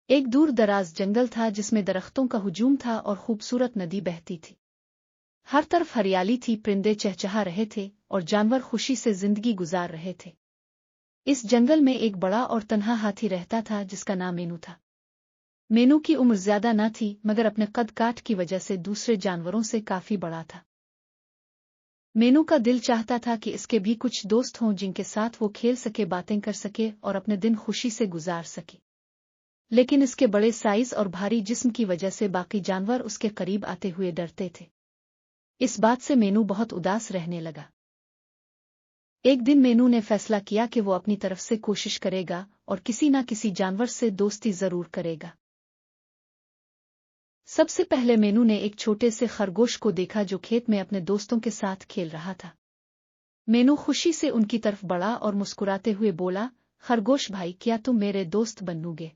एक दूर दराज जंगल था जिसमें दरख्तों का हुजूम था और खूबसूरत नदी बहती थी। हर तरफ हरियाली थी, परिंदे चहचहा रहे थे और जानवर खुशी से जिंदगी गुजार रहे थे। इस जंगल में एक बड़ा और तन्हा हाथी रहता था जिसका नाम मेनू था। मेनू की उम्र ज्यादा न थी मगर अपने कद काठ की वजह से दूसरे जानवरों से काफी बड़ा था। मेनू का दिल चाहता था कि इसके भी कुछ दोस्त हों जिनके साथ वो खेल सके, बातें कर सके और अपने दिन खुशी से गुजार सके। लेकिन इसके बड़े साइज और भारी जिस्म की वजह से बाकी जानवर उसके करीब आते हुए डरते थे। इस बात से मेनू बहुत उदास रहने लगा। एक दिन मेनू ने फैसला किया कि वो अपनी तरफ से कोशिश करेगा और किसी न किसी जानवर से दोस्ती जरूर करेगा। सबसे पहले मेनू ने एक छोटे से खरगोश को देखा जो खेत में अपने दोस्तों के साथ खेल रहा था। मेनू खुशी से उनकी तरफ बढ़ा और मुस्कुराते हुए बोला, खरगोश भाई, क्या तुम मेरे दोस्त बनोगे?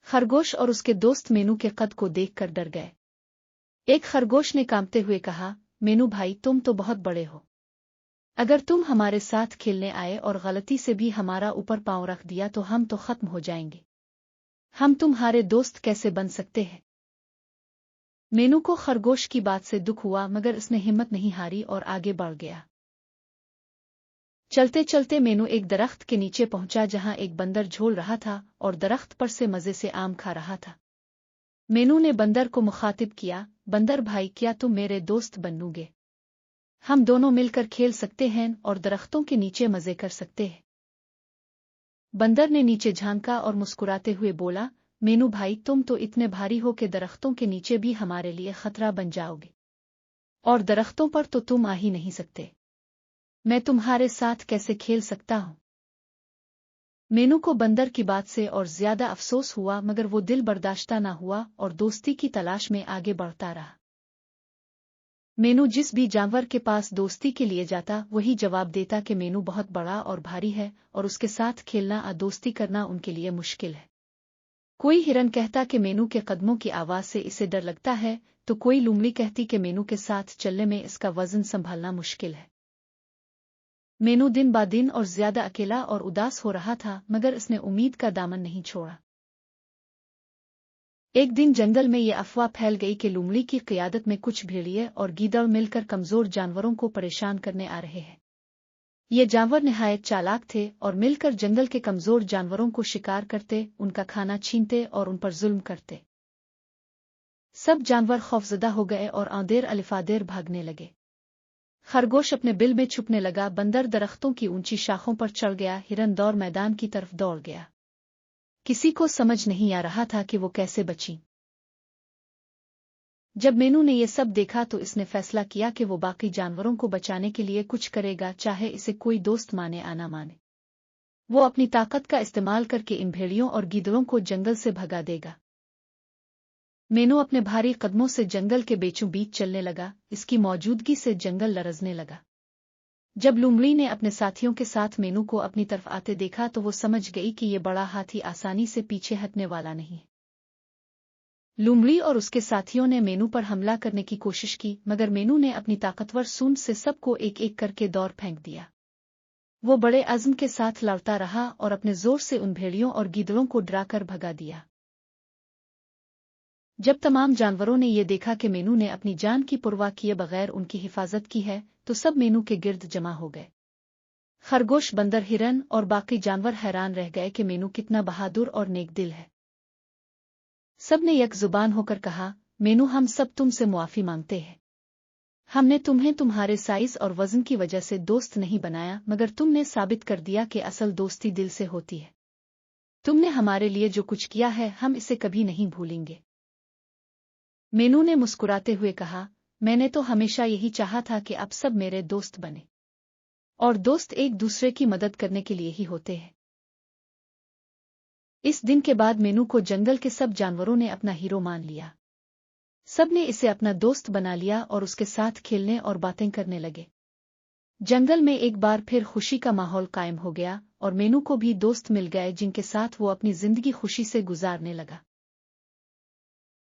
खरगोश और उसके दोस्त मेनू के कद को देखकर डर गए। एक खरगोश ने कांपते हुए कहा, मेनू भाई, तुम तो बहुत बड़े हो। अगर तुम हमारे साथ खेलने आए और गलती से भी हमारा ऊपर पांव रख दिया तो हम तो खत्म हो जाएंगे। हम तुम्हारे दोस्त कैसे बन सकते हैं? मेनू को खरगोश की बात से दुख हुआ मगर उसने हिम्मत नहीं हारी और आगे बढ़ गया। चलते चलते मेनू एक दरख्त के नीचे पहुंचा जहां एक बंदर झोल रहा था और दरख्त पर से मजे से आम खा रहा था। मेनू ने बंदर को मुखातिब किया, बंदर भाई, क्या तुम मेरे दोस्त बनोगे? हम दोनों मिलकर खेल सकते हैं और दरख्तों के नीचे मजे कर सकते हैं। बंदर ने नीचे झांका और मुस्कुराते हुए बोला, मेनू भाई, तुम तो इतने भारी हो कि दरख्तों के नीचे भी हमारे लिए खतरा बन जाओगे और दरख्तों पर तो तुम आ ही नहीं सकते। मैं तुम्हारे साथ कैसे खेल सकता हूं? मेनू को बंदर की बात से और ज्यादा अफसोस हुआ मगर वो दिल बर्दाश्ता ना हुआ और दोस्ती की तलाश में आगे बढ़ता रहा। मेनू जिस भी जानवर के पास दोस्ती के लिए जाता वही जवाब देता कि मेनू बहुत बड़ा और भारी है और उसके साथ खेलना या दोस्ती करना उनके लिए मुश्किल है। कोई हिरन कहता कि मेनू के कदमों की आवाज से इसे डर लगता है तो कोई लोमड़ी कहती कि मेनू के साथ चलने में इसका वजन संभालना मुश्किल है। मेनू दिन ब दिन और ज्यादा अकेला और उदास हो रहा था मगर इसने उम्मीद का दामन नहीं छोड़ा। एक दिन जंगल में ये अफवाह फैल गई कि लोमड़ी की क़ियादत में कुछ भेड़िए और गीदड़ मिलकर कमजोर जानवरों को परेशान करने आ रहे हैं। ये जानवर निहायत चालाक थे और मिलकर जंगल के कमजोर जानवरों को शिकार करते, उनका खाना छीनते और उन पर जुल्म करते। सब जानवर खौफजदा हो गए और आंदेर अलिफादेर भागने लगे। खरगोश अपने बिल में छुपने लगा, बंदर दरख्तों की ऊंची शाखों पर चढ़ गया, हिरन दौड़ मैदान की तरफ दौड़ गया। किसी को समझ नहीं आ रहा था कि वो कैसे बची। जब मेनू ने ये सब देखा तो इसने फैसला किया कि वो बाकी जानवरों को बचाने के लिए कुछ करेगा, चाहे इसे कोई दोस्त माने या ना माने। वो अपनी ताकत का इस्तेमाल करके इन भेड़ियों और गीदड़ों को जंगल से भगा देगा। मेनू अपने भारी कदमों से जंगल के बीचों बीच चलने लगा, इसकी मौजूदगी से जंगल लरजने लगा। जब लोमड़ी ने अपने साथियों के साथ मेनू को अपनी तरफ आते देखा तो वो समझ गई कि ये बड़ा हाथी आसानी से पीछे हटने वाला नहीं। लोमड़ी और उसके साथियों ने मेनू पर हमला करने की कोशिश की मगर मेनू ने अपनी ताकतवर सूंड से सबको एक एक करके दौड़ फेंक दिया। वो बड़े अज़्म के साथ लड़ता रहा और अपने जोर से उन भेड़ियों और गीदड़ों को डराकर भगा दिया। जब तमाम जानवरों ने ये देखा कि मेनू ने अपनी जान की परवाह किए बगैर उनकी हिफाजत की है तो सब मेनू के गिर्द जमा हो गए। खरगोश, बंदर, हिरन और बाकी जानवर हैरान रह गए कि मेनू कितना बहादुर और नेक दिल है। सब ने एक जुबान होकर कहा, मेनू, हम सब तुमसे मुआफी मांगते हैं। हमने तुम्हें तुम्हारे साइज और वजन की वजह से दोस्त नहीं बनाया मगर तुमने साबित कर दिया कि असल दोस्ती दिल से होती है। तुमने हमारे लिए जो कुछ किया है हम इसे कभी नहीं भूलेंगे। मेनू ने मुस्कुराते हुए कहा, मैंने तो हमेशा यही चाहा था कि अब सब मेरे दोस्त बने और दोस्त एक दूसरे की मदद करने के लिए ही होते हैं। इस दिन के बाद मेनू को जंगल के सब जानवरों ने अपना हीरो मान लिया। सब ने इसे अपना दोस्त बना लिया और उसके साथ खेलने और बातें करने लगे। जंगल में एक बार फिर खुशी का माहौल कायम हो गया और मेनू को भी दोस्त मिल गए जिनके साथ वो अपनी जिंदगी खुशी से गुजारने लगा।